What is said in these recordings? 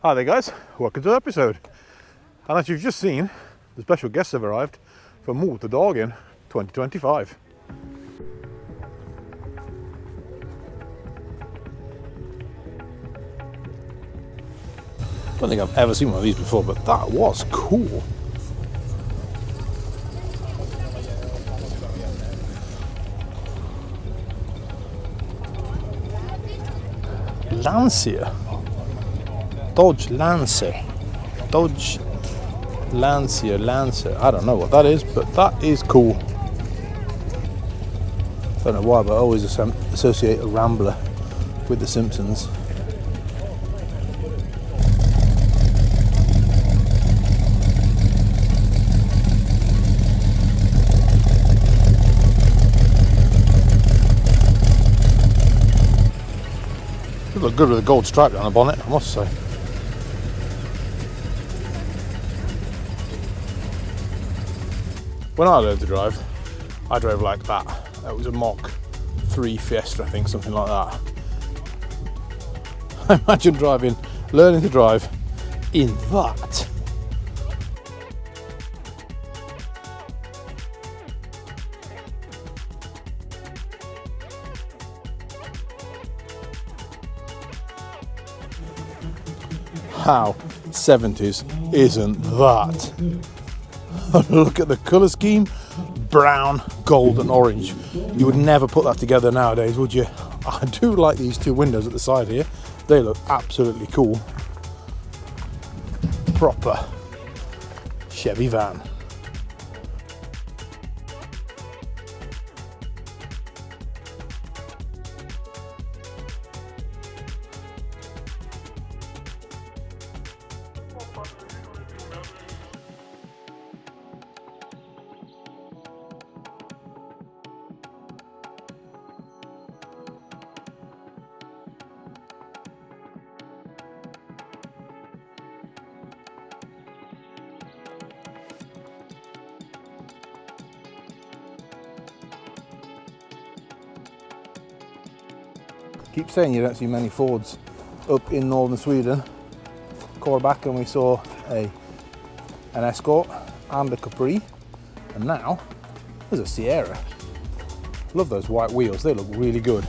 Hi there guys, welcome to the episode. And as you've just seen, the special guests have arrived for Motordagen 2025. I don't think I've ever seen one of these before, but that was cool. Lancia. Dodge Lancia. I don't know what that is, but that is cool. Don't know why, but I always associate a Rambler with The Simpsons. It looked good with a gold stripe down the bonnet, I must say. When I learned to drive, I drove like that. It was a Mach 3 Fiesta, I think, something like that. I imagine learning to drive in that. How 70s isn't that? Look at the colour scheme, brown, gold and orange. You would never put that together nowadays, would you? I do like these two windows at the side here. They look absolutely cool. Proper Chevy van. Keep saying you don't see many Fords up in northern Sweden. Back and we saw an Escort and a Capri, and now there's a Sierra. Love those white wheels, they look really good.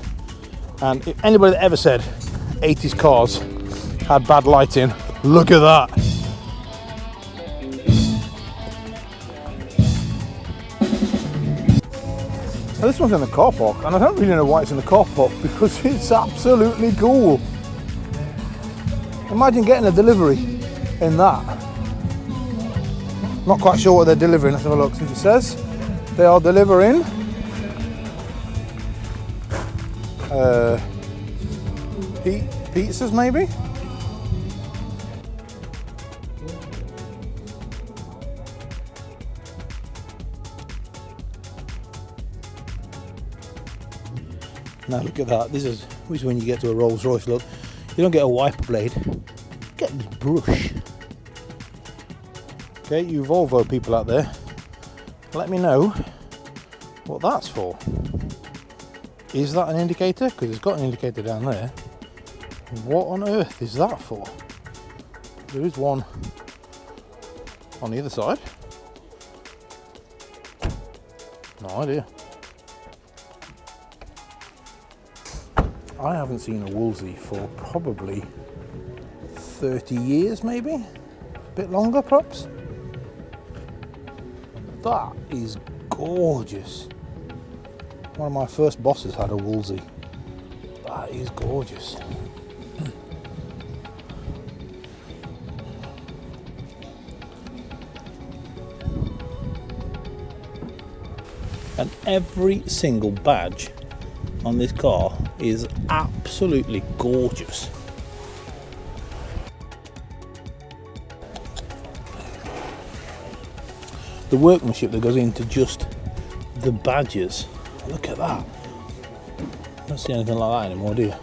And if anybody that ever said 80s cars had bad lighting, look at that. Now this one's in the car park, and I don't really know why it's in the car park because it's absolutely cool. Imagine getting a delivery in that. Not quite sure what they're delivering. Let's have a look. See if it says they are delivering pizzas, maybe. Now look at that, this is when you get to a RollsRoyce look. You don't get a wiper blade, get this brush. Okay, you Volvo people out there, let me know what that's for. Is that an indicator? Because it's got an indicator down there. What on earth is that for? There is one on the other side. No idea. I haven't seen a Woolie for probably 30 years, maybe? A bit longer, perhaps? That is gorgeous. One of my first bosses had a Woolie. That is gorgeous. And every single badge on this car is absolutely gorgeous. The workmanship that goes into just the badges. Look at that. Don't see anything like that anymore, do you?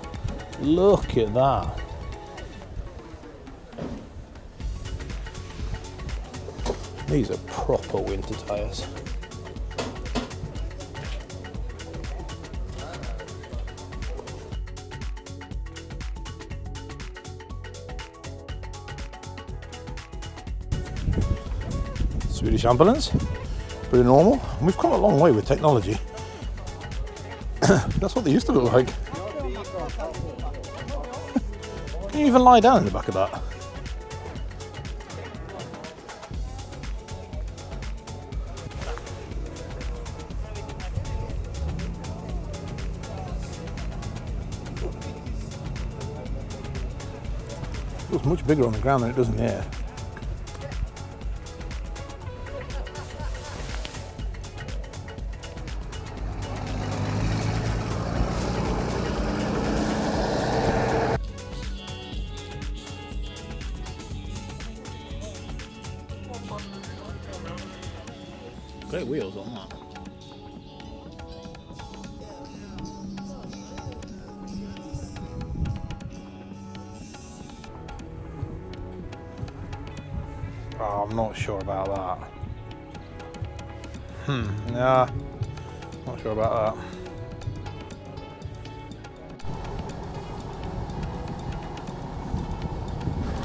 Look at that. These are proper winter tyres. Swedish Ambulance, pretty normal. And we've come a long way with technology. That's what they used to look like. Can you even lie down in the back of that? It looks much bigger on the ground than it does in the air. Great wheels on that. Oh, I'm not sure about that. Nah, not sure about that.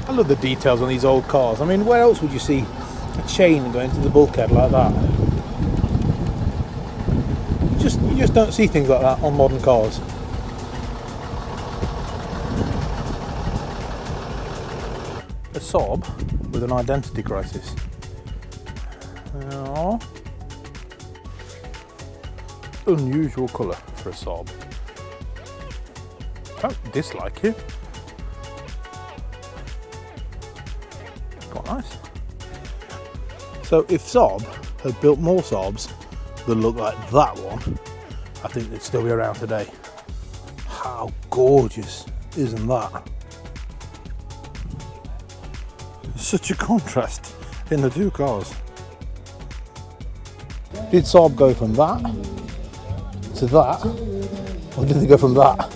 I love the details on these old cars. I mean, where else would you see a chain going into the bulkhead like that? You just don't see things like that on modern cars. A Saab with an identity crisis. Oh. Unusual colour for a Saab. Don't dislike it. Quite nice. So if Saab had built more Saabs that look like that one, I think they'd still be around today. How gorgeous isn't that? Such a contrast in the two cars. Did Saab go from that to that, or did they go from that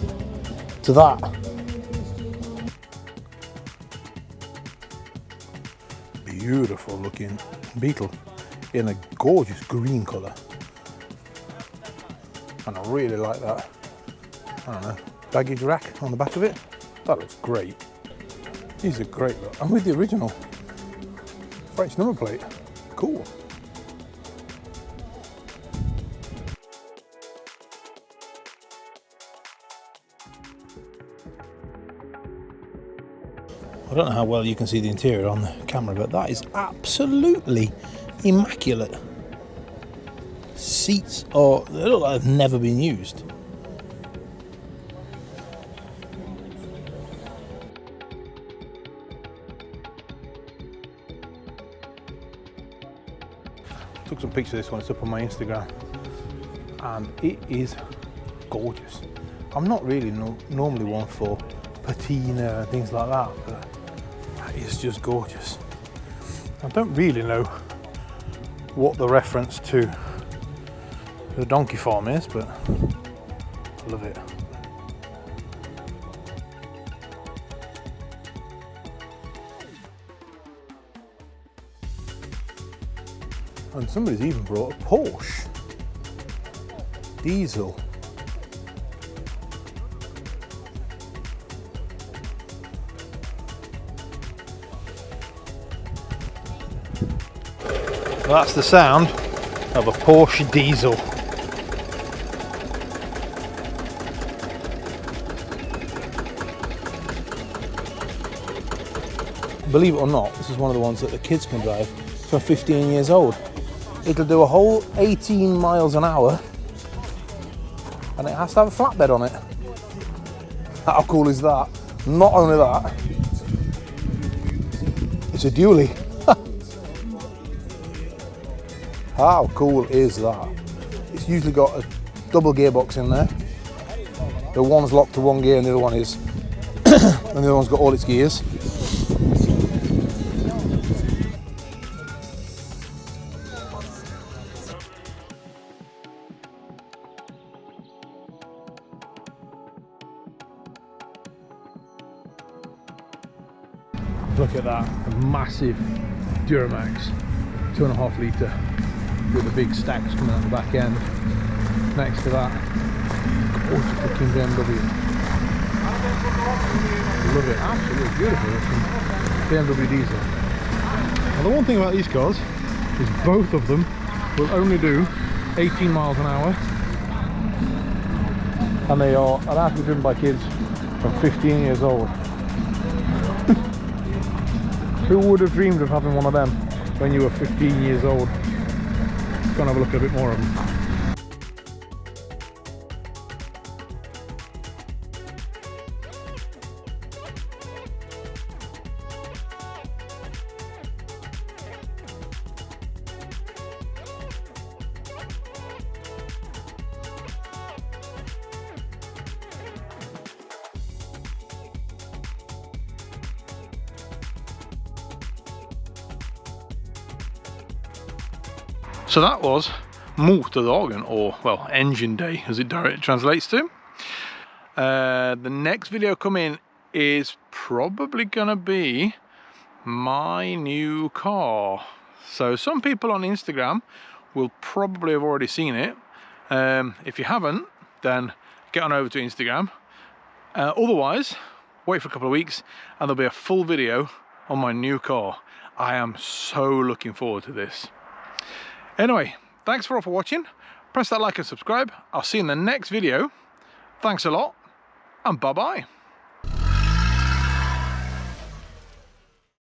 to that? Beautiful looking Beetle in a gorgeous green colour. And I really like that, I don't know, baggage rack on the back of it. That looks great. These are great look. And with the original French number plate. Cool. I don't know how well you can see the interior on the camera, but that is absolutely immaculate. Seats are, they look like they've never been used. Took some pictures of this one, it's up on my Instagram, and it is gorgeous. I'm not really normally one for patina and things like that, but that is just gorgeous. I don't really know what the reference to the donkey farm is, but I love it. And somebody's even brought a Porsche Diesel. That's the sound of a Porsche Diesel. Believe it or not, this is one of the ones that the kids can drive from 15 years old. It'll do a whole 18 miles an hour and it has to have a flatbed on it. How cool is that? Not only that, it's a dually. How cool is that? It's usually got a double gearbox in there. The one's locked to one gear and the other one is, and the other one's got all its gears. Look at that, a massive Duramax, 2.5 litre with the big stacks coming out the back end. Next to that, gorgeous looking BMW. Love it, absolutely beautiful looking BMW Diesel. Now the one thing about these cars, is both of them will only do 18 miles an hour, and they are allowed to be driven by kids from 15 years old. Who would have dreamed of having one of them when you were 15 years old? Let's go and have a look at a bit more of them. So that was Motordagen, or well, engine day as it directly translates to. The next video coming is probably gonna be my new car. So some people on Instagram will probably have already seen it. If you haven't, then get on over to Instagram. Otherwise, wait for a couple of weeks and there'll be a full video on my new car. I am so looking forward to this. Anyway, thanks for watching. Press that like and subscribe. I'll see you in the next video. Thanks a lot, and bye-bye.